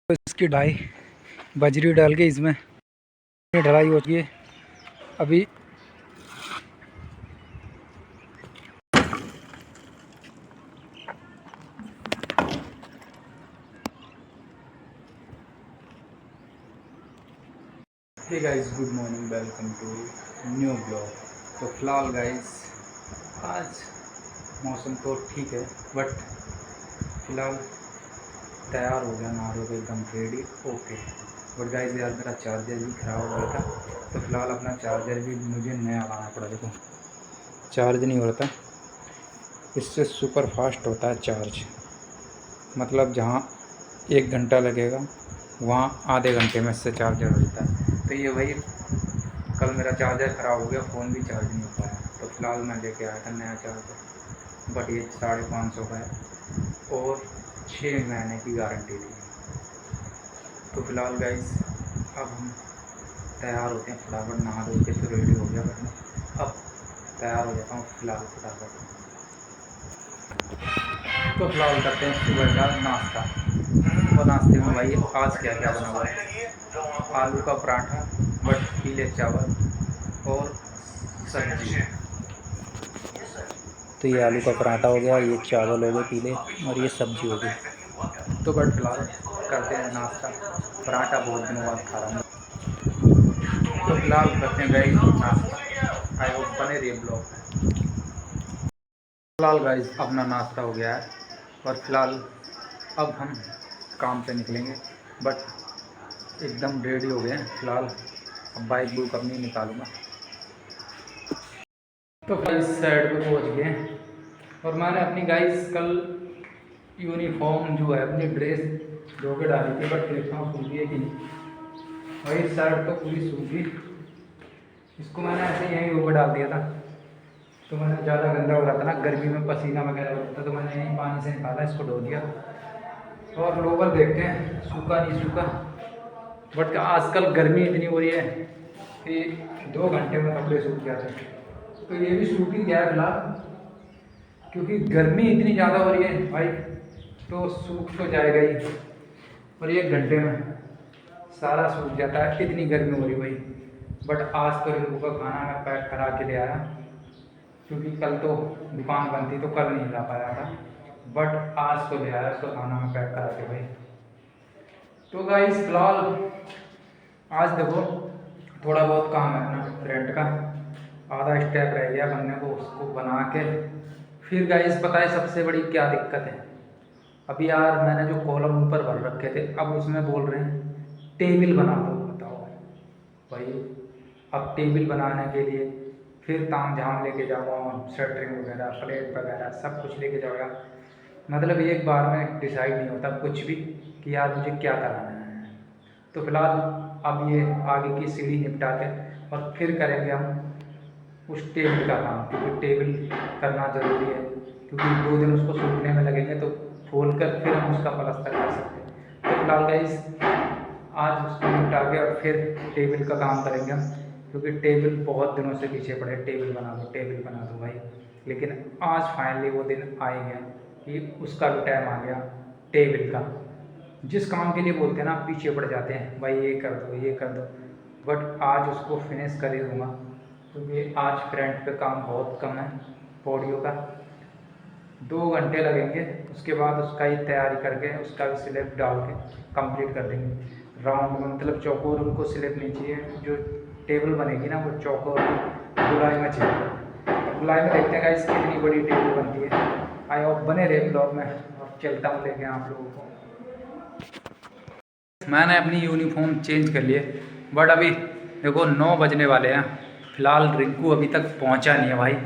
तो इसकी ढलाई बजरी डाल के इसमें ढलाई होती है अभी। Hey guys, good morning, welcome to new blog. तो फिलहाल गाइस आज मौसम तो ठीक है, बट फिलहाल तैयार हो गया, नहा धो के एकदम रेडी ओके। बट गाइस यार मेरा चार्जर भी ख़राब हो गया था, तो फिलहाल अपना चार्जर भी मुझे नया लाना पड़ा। देखो चार्ज नहीं हो रहा था, इससे सुपर फास्ट होता है चार्ज, मतलब जहाँ 1 घंटा लगेगा वहाँ आधे घंटे में इससे चार्जर हो जाता है। तो ये वही कल मेरा चार्जर ख़राब हो गया, फ़ोन भी चार्ज नहीं हो पाया, तो फिलहाल मैं लेके आया था नया चार्जर, बट ये 550 का है और 6 महीने की गारंटी थी। तो फिलहाल गाइस अब हम तैयार होते हैं फटाफट, नहा धो के तो रेडी हो गया, बट अब तैयार हो जाता हूँ फिलहाल फटाफट। तो फिलहाल करते हैं सुबह का नाश्ता। और नाश्ते में भाई आज क्या क्या बना हुआ है, आलू का पराठा, बट पीले चावल और सब्जी। तो ये आलू का पराठा हो गया, ये चावल हो गए पीले, और ये सब्जी हो गई। तो बट फिलहाल करते हैं नाश्ता, पराठा बहुत दिनों बाद खा रहा हूँ। तो फिलहाल करते हैं गाइस नाश्ता, आई होप बने रहिए ब्लॉग में। फिलहाल गाइस अपना नाश्ता हो गया है और फिलहाल अब हम काम पे निकलेंगे, बट एकदम रेडी हो गए हैं। फिलहाल अब बाइक बुक अपनी निकालूंगा। तो गाइस साइड पे पहुंच गए हैं और मैंने अपनी गाइस कल यूनिफॉर्म जो है अपनी ड्रेस धो के डाली थी, बट देखता हूँ सूखी है कि नहीं। वही शर्ट तो पूरी सूखी, इसको मैंने ऐसे यहीं ऊपर डाल दिया था, तो मैंने ज़्यादा गंदा हो रहा था ना, गर्मी में पसीना वगैरह होता था, तो मैंने यहीं पानी से निकाला, इसको धो दिया। और लोवर देखते हैं सूखा नहीं सूखा, बट आजकल गर्मी इतनी हो रही है कि 2 घंटे में कपड़े सूख जाते हैं। तो ये भी सूख ही गया है फिलहाल, क्योंकि गर्मी इतनी ज़्यादा हो रही है भाई, तो सूख तो जाएगा ही, और 1 घंटे में सारा सूख जाता है, इतनी गर्मी हो रही भाई। बट आज तो रिंकू का खाना मैं पैक करा के ले आया, क्योंकि कल तो दुकान बंद थी तो कल नहीं ला पाया था, बट आज तो ले आया उसका खाना मैं पैक करा के भाई। तो गाइस फिलहाल आज देखो थोड़ा बहुत काम है अपना रेंट का, आधा स्टेप रह गया बनने को, उसको बना के फिर गाइस पता है सबसे बड़ी क्या दिक्कत है, अभी यार मैंने जो कॉलम ऊपर भर रखे थे, अब उसमें बोल रहे हैं टेबल बना दो। बताओ भाई, अब टेबल बनाने के लिए फिर ताम झाम लेके जाऊँगा, शटरिंग वगैरह प्लेट वगैरह सब कुछ लेके जाऊँगा, मतलब एक बार में डिसाइड नहीं होता कुछ भी कि यार मुझे क्या कराना है। तो फिलहाल अब ये आगे की सीढ़ी निपटा के और फिर करेंगे हम उस टेबल का काम, क्योंकि टेबल करना ज़रूरी है, क्योंकि 2 दिन उसको सूखने में लगेंगे, तो खोल कर फिर हम उसका प्लास्टर कर सकते हैं। तो फिलहाल गाइस आज उसको निपटा के और फिर टेबल का काम करेंगे हम, क्योंकि टेबल बहुत दिनों से पीछे पड़े, टेबल बना दो भाई। लेकिन आज फाइनली वो दिन आ ही गया कि उसका भी टाइम आ गया टेबल का। जिस काम के लिए बोलते हैं ना पीछे पड़ जाते हैं भाई, ये कर दो ये कर दो, बट आज उसको फिनिश कर ही दूँगा, क्योंकि आज फ्रंट पे काम बहुत कम है पौड़ियों का। 2 घंटे लगेंगे, उसके बाद उसका ही तैयारी करके उसका भी स्लिप डाल के कंप्लीट कर देंगे। राउंड में मतलब चौकोर उनको स्लिप नहीं चाहिए, जो टेबल बनेगी ना वो चौकोर गुलाई में चाहिए। गुलाई में देखते हैं गाइस कितनी बड़ी टेबल बनती है। आई होप बने रहे ब्लॉग में, और चलता हूँ लेके आप लोगों को। मैंने अपनी यूनिफॉर्म चेंज कर लिए, बट अभी देखो 9 बजने वाले हैं, फ़िलहाल रिंकू अभी तक पहुंचा नहीं है भाई।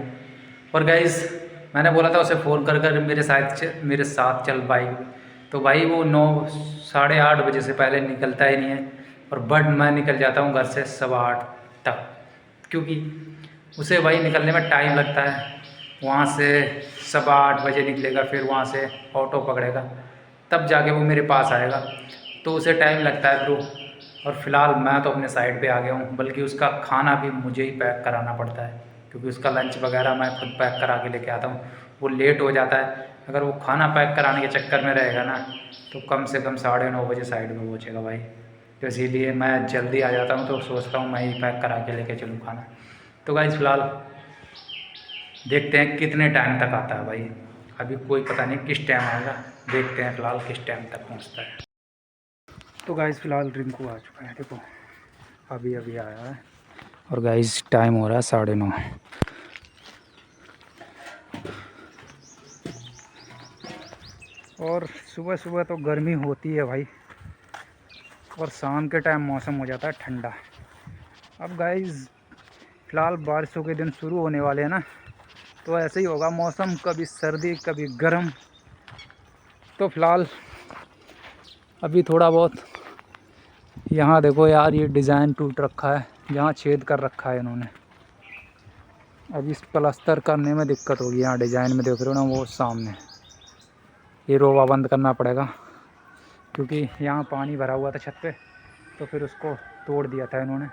और गाइस मैंने बोला था उसे फ़ोन कर मेरे साथ चल बाइक, तो भाई वो 9 साढ़े 8 बजे से पहले निकलता ही नहीं है, और बट मैं निकल जाता हूँ घर से 8:15 तक, क्योंकि उसे भाई निकलने में टाइम लगता है। वहाँ से 8:15 बजे निकलेगा, फिर वहाँ से ऑटो पकड़ेगा, तब जाके वो मेरे पास आएगा, तो उसे टाइम लगता है ब्रो। और फिलहाल मैं तो अपने साइड पे आ गया हूँ, बल्कि उसका खाना भी मुझे ही पैक कराना पड़ता है, क्योंकि उसका लंच वगैरह मैं खुद पैक करा के लेके आता हूँ। वो लेट हो जाता है, अगर वो खाना पैक कराने के चक्कर में रहेगा ना तो कम से कम 9:30 बजे साइड में पहुँचेगा भाई। तो इसीलिए मैं जल्दी आ जाता हूँ, तो सोचता हूँ मैं ही पैक करा के लेके चलूँ खाना। तो गाइस फ़िलहाल देखते हैं कितने टाइम तक आता है भाई। अभी कोई पता नहीं किस टाइम आएगा, देखते हैं फ़िलहाल किस टाइम तक पहुँचता है। तो गाइस फ़िलहाल रिंकू आ चुका है, देखो अभी अभी आया है। और गाइस टाइम हो रहा है 9:30। और सुबह सुबह तो गर्मी होती है भाई, और शाम के टाइम मौसम हो जाता है ठंडा। अब गाइस फ़िलहाल बारिशों के दिन शुरू होने वाले हैं ना, तो ऐसे ही होगा मौसम, कभी सर्दी कभी गर्म। तो फ़िलहाल अभी थोड़ा बहुत यहाँ देखो यार, ये डिज़ाइन टूट रखा है, यहाँ छेद कर रखा है इन्होंने। अब इस प्लास्टर करने में दिक्कत होगी। यहाँ डिज़ाइन में देख रहे हो ना, वो सामने ये रोवा बंद करना पड़ेगा, क्योंकि यहाँ पानी भरा हुआ था छत पे, तो फिर उसको तोड़ दिया था इन्होंने।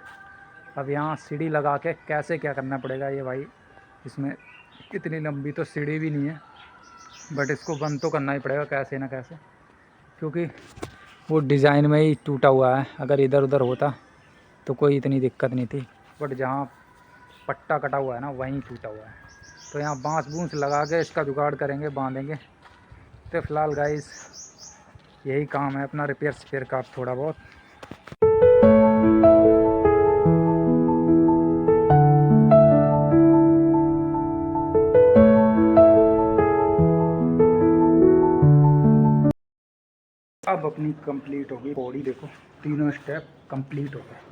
अब यहाँ सीढ़ी लगा के कैसे क्या करना पड़ेगा ये भाई। इसमें इतनी लंबी तो सीढ़ी भी नहीं है, बट इसको बंद तो करना ही पड़ेगा कैसे ना कैसे, क्योंकि वो डिज़ाइन में ही टूटा हुआ है। अगर इधर उधर होता तो कोई इतनी दिक्कत नहीं थी, बट जहाँ पट्टा कटा हुआ है ना वहीं टूटा हुआ है। तो यहाँ बांस बूंस लगा के इसका जुगाड़ करेंगे, बांधेंगे। तो फ़िलहाल गाइस यही काम है अपना, रिपेयर स्पेयर का थोड़ा बहुत। अब अपनी कंप्लीट हो गई बॉडी, देखो तीनों स्टेप कंप्लीट हो गए।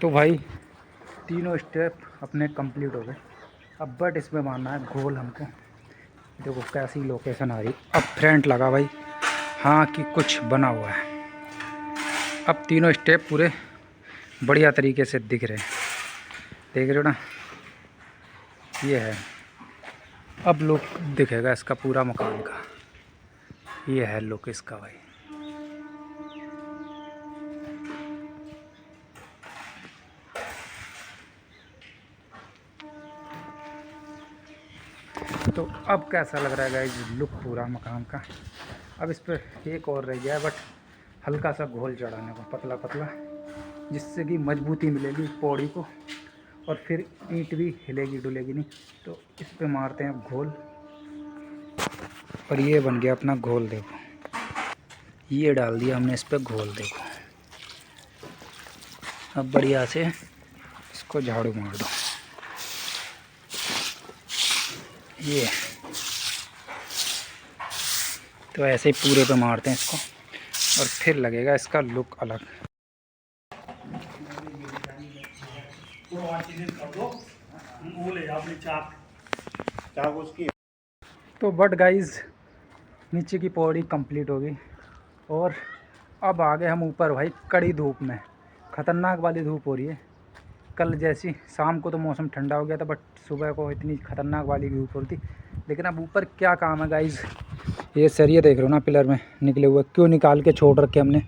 तो भाई तीनों स्टेप अपने कंप्लीट हो गए। अब बट इसमें मारना है गोल हमको। देखो कैसी लोकेशन आ रही। अब फ्रंट लगा भाई, हाँ कि कुछ बना हुआ है। अब तीनों स्टेप पूरे बढ़िया तरीके से दिख रहे हैं, देख रहे हो ना, ये है। अब लुक दिखेगा इसका पूरा मकान का, ये है लुक इसका भाई। तो अब कैसा लग रहा है गाइस लुक पूरा मकान का। अब इस पर एक और रह गया है, बट हल्का सा घोल चढ़ाने को, पतला पतला, जिससे कि मजबूती मिलेगी पौड़ी को, और फिर ईंट भी हिलेगी डुलेगी नहीं। तो इस पे मारते हैं घोल। और ये बन गया अपना घोल, देखो ये डाल दिया हमने इस पे घोल, देखो। अब बढ़िया से इसको झाड़ू मार दो, ये। तो ऐसे ही पूरे पे मारते हैं इसको, और फिर लगेगा इसका लुक अलग। तो बट गाइस नीचे की पौड़ी कंप्लीट हो गई, और अब आ गए हम ऊपर भाई कड़ी धूप में। ख़तरनाक वाली धूप हो रही है। कल जैसी शाम को तो मौसम ठंडा हो गया था, बट सुबह को इतनी ख़तरनाक वाली धूप हो रही थी। लेकिन अब ऊपर क्या काम है गाइस, ये सरिये देख रहे हो ना पिलर में निकले हुए, क्यों निकाल के छोड़ रखे हमने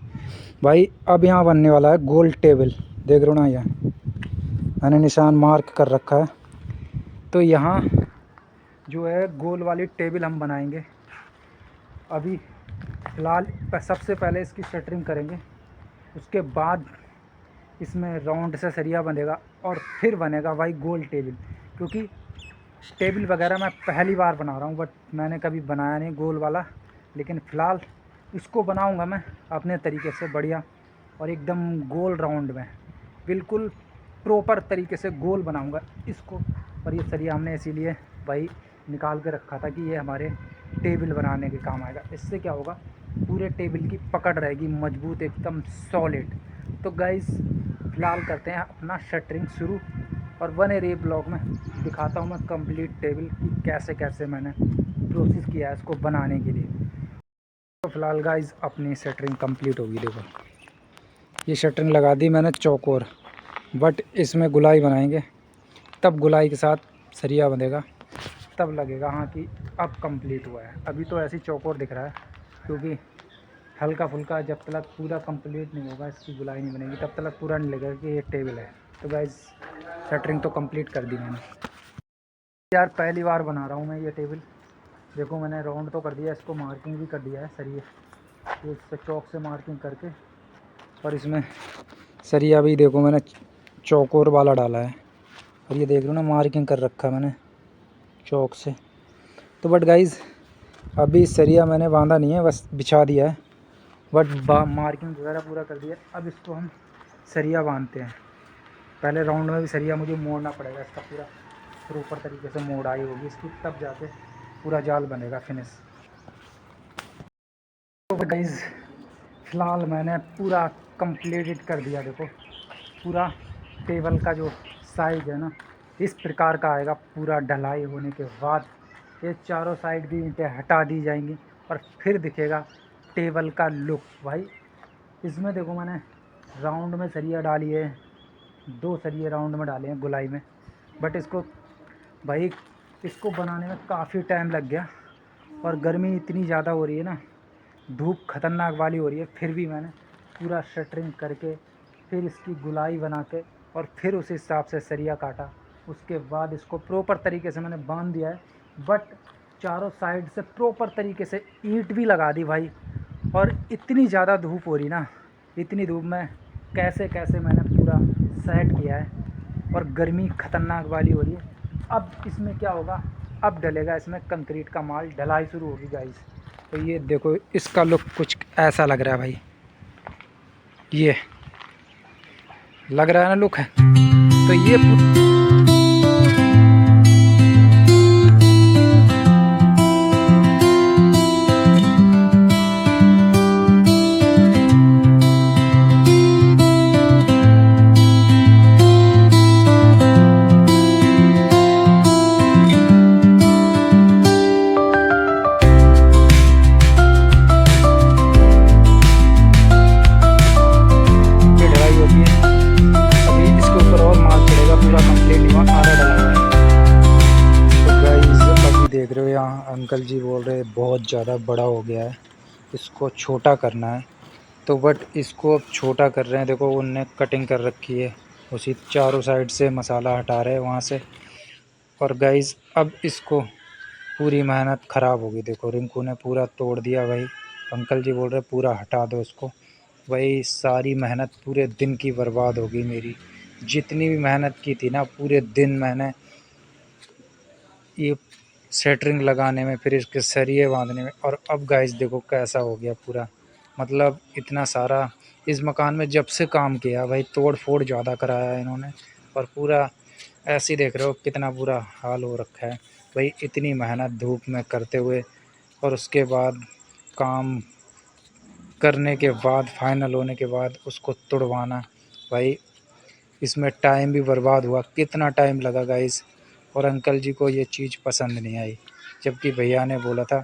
भाई। अब यहाँ बनने वाला है गोल टेबल, देख रहे हो ना, यहाँ मैंने निशान मार्क कर रखा है। तो यहाँ जो है गोल वाली टेबल हम बनाएंगे। अभी फ़िलहाल सबसे पहले इसकी शटरिंग करेंगे, उसके बाद इसमें राउंड से सरिया बनेगा, और फिर बनेगा भाई गोल टेबल। क्योंकि टेबल वगैरह मैं पहली बार बना रहा हूँ, बट मैंने कभी बनाया नहीं गोल वाला। लेकिन फ़िलहाल इसको बनाऊँगा मैं अपने तरीके से बढ़िया, और एकदम गोल राउंड में बिल्कुल प्रॉपर तरीके से गोल बनाऊँगा इसको। और ये सरिया हमने इसीलिए भाई निकाल के रखा था कि ये हमारे टेबल बनाने के काम आएगा। इससे क्या होगा, पूरे टेबल की पकड़ रहेगी मजबूत, एकदम सॉलिड। तो गाइस फ़िलहाल करते हैं अपना शटरिंग शुरू, और बने रहिए ब्लॉग में, दिखाता हूँ मैं कंप्लीट टेबल की कैसे कैसे मैंने प्रोसेस किया है इसको बनाने के लिए। तो फिलहाल गाइस अपनी शटरिंग कंप्लीट होगी। देखो ये शटरिंग लगा दी मैंने चौकोर, बट इसमें गुलाई बनाएंगे, तब गुलाई के साथ सरिया बंधेगा, तब लगेगा हाँ कि अब कंप्लीट हुआ है। अभी तो ऐसे ही चौकोर दिख रहा है, क्योंकि हल्का फुल्का जब तक पूरा कंप्लीट नहीं होगा, इसकी गुलाई नहीं बनेगी, तब तक पूरा नहीं लगेगा कि ये टेबल है। तो गाइस शटरिंग तो कंप्लीट कर दी मैंने यार, पहली बार बना रहा हूँ मैं ये टेबल। देखो मैंने राउंड तो कर दिया, इसको मार्किंग भी कर दिया है सरिये, तो इस पर चौक से मार्किंग करके, और इसमें सरिया भी देखो मैंने चौकोर वाला डाला है, और ये देख लो ना मार्किंग कर रखा है मैंने चौक से। तो बट गाइज़ अभी सरिया मैंने बांधा नहीं है, बस बिछा दिया है, बट मार्किंग वगैरह पूरा कर दिया। अब इसको हम सरिया बांधते हैं। पहले राउंड में भी सरिया मुझे मोड़ना पड़ेगा, इसका पूरा प्रॉपर तरीके से मोड़ आई होगी इसकी, तब जाके पूरा जाल बनेगा फिनिश। तो गाइज़ फ़िलहाल मैंने पूरा कंप्लीट कर दिया। देखो पूरा टेबल का जो साइज़ है ना, इस प्रकार का आएगा। पूरा ढलाई होने के बाद ये चारों साइड की ईंटें हटा दी जाएंगी और फिर दिखेगा टेबल का लुक। भाई इसमें देखो मैंने राउंड में सरिया डाली है, 2 सरिये राउंड में डाले हैं गुलाई में, बट इसको भाई इसको बनाने में काफ़ी टाइम लग गया, और गर्मी इतनी ज़्यादा हो रही है ना, धूप खतरनाक वाली हो रही है, फिर भी मैंने पूरा शटरिंग करके फिर इसकी गुलाई बना के और फिर उस हिसाब से सरिया काटा। उसके बाद इसको प्रॉपर तरीके से मैंने बांध दिया है, बट चारों साइड से प्रॉपर तरीके से ईंट भी लगा दी भाई। और इतनी ज़्यादा धूप हो रही ना, इतनी धूप में कैसे कैसे मैंने पूरा सेट किया है, और गर्मी खतरनाक वाली हो रही है। अब इसमें क्या होगा, अब डलेगा इसमें कंक्रीट का माल, ढलाई शुरू होगी गाइस। तो ये देखो इसका लुक कुछ ऐसा लग रहा है भाई, ये लग रहा है ना लुक है। तो ये देख रहे हो यहाँ अंकल जी बोल रहे बहुत ज़्यादा बड़ा हो गया है, इसको छोटा करना है। तो बट इसको अब छोटा कर रहे हैं। देखो उनने कटिंग कर रखी है, उसी चारों साइड से मसाला हटा रहे हैं वहाँ से। और गाइस अब इसको पूरी मेहनत ख़राब होगी। देखो रिंकू ने पूरा तोड़ दिया भाई, अंकल जी बोल रहे पूरा हटा दो इसको। भाई सारी मेहनत पूरे दिन की बर्बाद होगी मेरी, जितनी भी मेहनत की थी ना पूरे दिन मैंने ये सेटरिंग लगाने में, फिर इसके सरिये बांधने में। और अब गाइस देखो कैसा हो गया पूरा, मतलब इतना सारा इस मकान में जब से काम किया भाई, तोड़ फोड़ ज़्यादा कराया है इन्होंने, और पूरा ऐसे ही देख रहे हो कितना बुरा हाल हो रखा है भाई। इतनी मेहनत धूप में करते हुए, और उसके बाद काम करने के बाद फाइनल होने के बाद उसको तुड़वाना भाई, इसमें टाइम भी बर्बाद हुआ। कितना टाइम लगा गाइस, और अंकल जी को ये चीज़ पसंद नहीं आई, जबकि भैया ने बोला था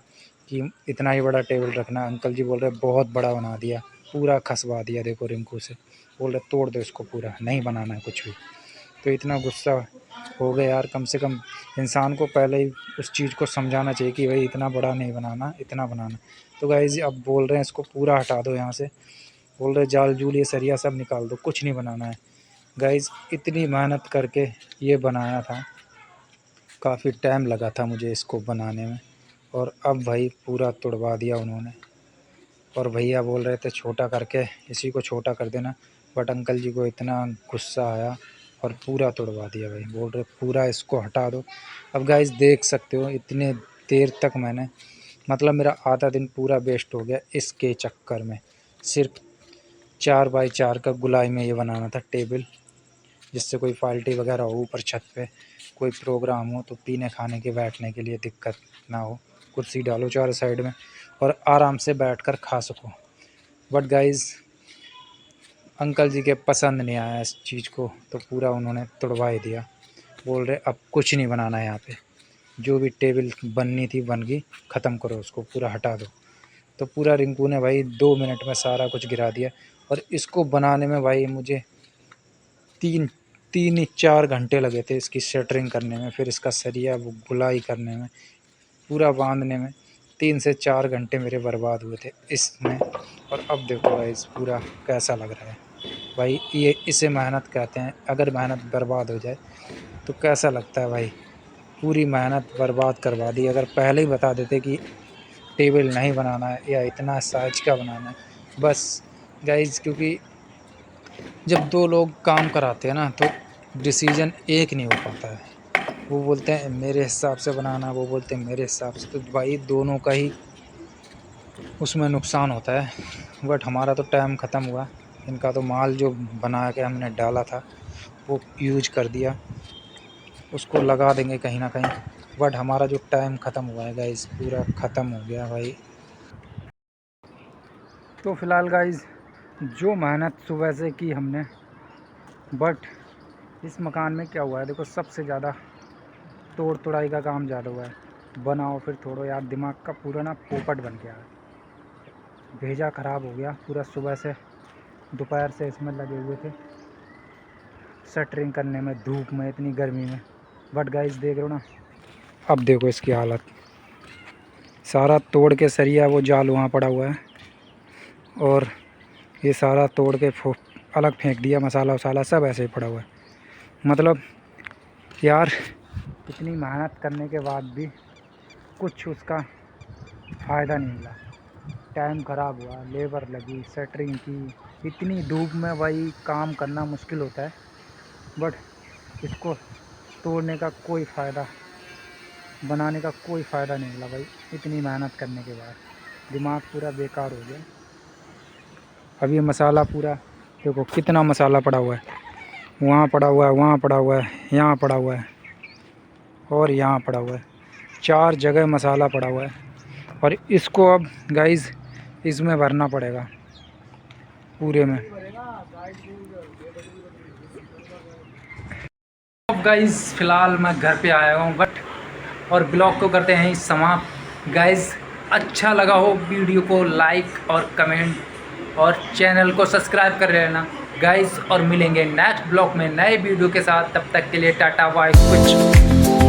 कि इतना ही बड़ा टेबल रखना। अंकल जी बोल रहे बहुत बड़ा बना दिया, पूरा खसवा दिया। देखो रिंकू से बोल रहे तोड़ दो इसको, पूरा नहीं बनाना है कुछ भी। तो इतना गुस्सा हो गया यार, कम से कम इंसान को पहले ही उस चीज़ को समझाना चाहिए कि भाई इतना बड़ा नहीं बनाना, इतना बनाना। तो गाइस अब बोल रहे हैं इसको पूरा हटा दो यहाँ से, बोल रहे जाल जूल ये सरिया सब निकाल दो, कुछ नहीं बनाना है। गाइस इतनी मेहनत करके ये बनाया था, काफ़ी टाइम लगा था मुझे इसको बनाने में, और अब भाई पूरा तुड़वा दिया उन्होंने। और भैया बोल रहे थे छोटा करके इसी को छोटा कर देना, बट अंकल जी को इतना गुस्सा आया और पूरा तुड़वा दिया भाई। बोल रहे पूरा इसको हटा दो। अब गाइस देख सकते हो इतने देर तक मैंने, मतलब मेरा आधा दिन पूरा वेस्ट हो गया इसके चक्कर में। सिर्फ 4x4 का गुलाई में ये बनाना था टेबल, जिससे कोई पार्टी वगैरह हो, ऊपर छत पे कोई प्रोग्राम हो तो पीने खाने के बैठने के लिए दिक्कत ना हो, कुर्सी डालो चारों साइड में और आराम से बैठकर खा सको। बट गाइस अंकल जी के पसंद नहीं आया इस चीज़ को, तो पूरा उन्होंने तुड़वा ही दिया। बोल रहे अब कुछ नहीं बनाना है यहाँ पे। जो भी टेबल बननी थी बन गई, ख़त्म करो उसको, पूरा हटा दो। तो पूरा रिंकू ने भाई 2 मिनट में सारा कुछ गिरा दिया। और इसको बनाने में भाई मुझे 3 4 घंटे लगे थे इसकी शटरिंग करने में, फिर इसका सरिया वो गुलाई करने में, पूरा बांधने में 3 से 4 घंटे मेरे बर्बाद हुए थे इसमें। और अब देखो गाइस पूरा कैसा लग रहा है भाई, ये इसे मेहनत कहते हैं। अगर मेहनत बर्बाद हो जाए तो कैसा लगता है भाई, पूरी मेहनत बर्बाद करवा दी। अगर पहले ही बता देते कि टेबल नहीं बनाना है या इतना साइज का बनाना है, बस गाइस, क्योंकि जब 2 लोग काम कराते हैं ना तो डिसीजन एक नहीं हो पाता है। वो बोलते हैं मेरे हिसाब से बनाना, वो बोलते हैं मेरे हिसाब से, तो भाई दोनों का ही उसमें नुकसान होता है। बट हमारा तो टाइम ख़त्म हुआ, इनका तो माल जो बना के हमने डाला था वो यूज कर दिया, उसको लगा देंगे कहीं ना कहीं। बट हमारा जो टाइम ख़त्म हुआ है गाइस, पूरा ख़त्म हो गया भाई। तो फ़िलहाल गाइस जो मेहनत सुबह से की हमने, बट इस मकान में क्या हुआ है देखो, सबसे ज़्यादा तोड़ तोड़ाई का काम ज़्यादा हुआ है। बनाओ फिर तोड़ो यार, दिमाग का पूरा ना पोपट बन गया है। भेजा ख़राब हो गया पूरा, सुबह से दोपहर से इसमें लगे हुए थे शटरिंग करने में, धूप में, इतनी गर्मी में। बट गाइस देख रहे हो ना, अब देखो इसकी हालत, सारा तोड़ के सरिया वो जाल वहाँ पड़ा हुआ है, और ये सारा तोड़ के अलग फेंक दिया, मसाला वसाला सब ऐसे ही पड़ा हुआ है। मतलब यार इतनी मेहनत करने के बाद भी कुछ उसका फ़ायदा नहीं मिला। टाइम ख़राब हुआ, लेबर लगी, शटरिंग की, इतनी धूप में भाई काम करना मुश्किल होता है। बट इसको तोड़ने का कोई फ़ायदा, बनाने का कोई फ़ायदा नहीं मिला भाई। इतनी मेहनत करने के बाद दिमाग पूरा बेकार हो गया। अब ये मसाला पूरा देखो कितना मसाला पड़ा हुआ है, वहाँ पड़ा हुआ है, वहाँ पड़ा हुआ है, यहाँ पड़ा हुआ है, और यहाँ पड़ा हुआ है, 4 जगह मसाला पड़ा हुआ है। और इसको अब गाइस इसमें भरना पड़ेगा पूरे में। अब गाइस फ़िलहाल मैं घर पे आया हूँ, बट और ब्लॉग को करते हैं समाप्त। गाइस अच्छा लगा हो वीडियो को लाइक और कमेंट और चैनल को सब्सक्राइब कर लेना गाइस, और मिलेंगे नेक्स्ट ब्लॉग में नए वीडियो के साथ। तब तक के लिए टाटा बाय कुछ।